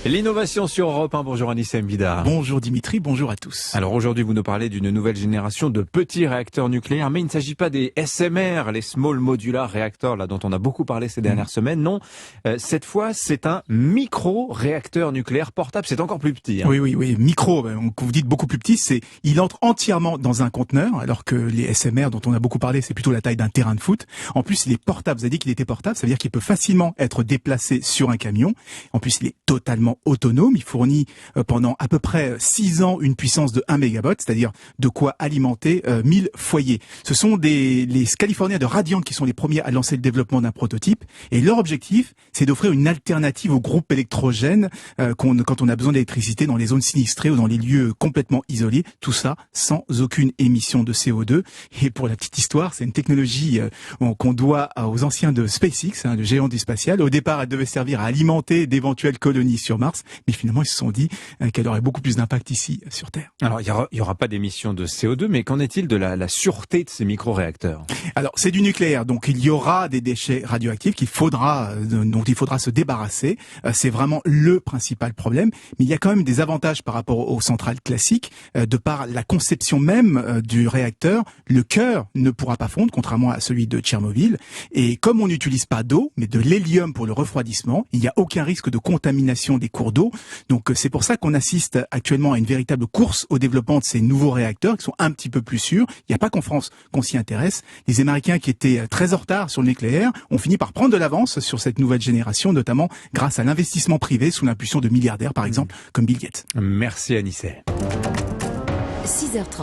L'innovation sur Europe 1. Bonjour Anissé Mbida. Bonjour Dimitri, bonjour à tous. Alors aujourd'hui, vous nous parlez d'une nouvelle génération de petits réacteurs nucléaires, mais il ne s'agit pas des SMR, les Small Modular Reactors, là dont on a beaucoup parlé ces dernières semaines. Non, cette fois, c'est un micro-réacteur nucléaire portable. C'est encore plus petit. Oui, micro, quand vous dites beaucoup plus petit, il entre entièrement dans un conteneur, alors que les SMR dont on a beaucoup parlé, c'est plutôt la taille d'un terrain de foot. En plus, il est portable. Vous avez dit qu'il était portable, ça veut dire qu'il peut facilement être déplacé sur un camion. En plus, il est totalement autonome. Il fournit pendant à peu près 6 ans une puissance de 1 mégawatt, c'est-à-dire de quoi alimenter 1000 foyers. Ce sont les Californiens de Radiant qui sont les premiers à lancer le développement d'un prototype. Et leur objectif, c'est d'offrir une alternative aux groupes électrogènes quand on a besoin d'électricité dans les zones sinistrées ou dans les lieux complètement isolés. Tout ça sans aucune émission de CO2. Et pour la petite histoire, c'est une technologie qu'on doit aux anciens de SpaceX, le géant du spatial. Au départ, elle devait servir à alimenter d'éventuelles colonies sur Mars, mais finalement ils se sont dit qu'elle aurait beaucoup plus d'impact ici sur Terre. Alors il y aura pas d'émissions de CO2, mais qu'en est-il de la sûreté de ces micro-réacteurs? Alors c'est du nucléaire, donc il y aura des déchets radioactifs dont il faudra se débarrasser. C'est vraiment le principal problème, mais il y a quand même des avantages par rapport aux centrales classiques. De par la conception même du réacteur, le cœur ne pourra pas fondre, contrairement à celui de Tchernobyl. Et comme on n'utilise pas d'eau, mais de l'hélium pour le refroidissement, il n'y a aucun risque de contamination des cours d'eau. Donc c'est pour ça qu'on assiste actuellement à une véritable course au développement de ces nouveaux réacteurs qui sont un petit peu plus sûrs. Il n'y a pas qu'en France qu'on s'y intéresse. Les Américains qui étaient très en retard sur le nucléaire ont fini par prendre de l'avance sur cette nouvelle génération, notamment grâce à l'investissement privé sous l'impulsion de milliardaires, par exemple, comme Bill Gates. Merci Anissé. 6h30.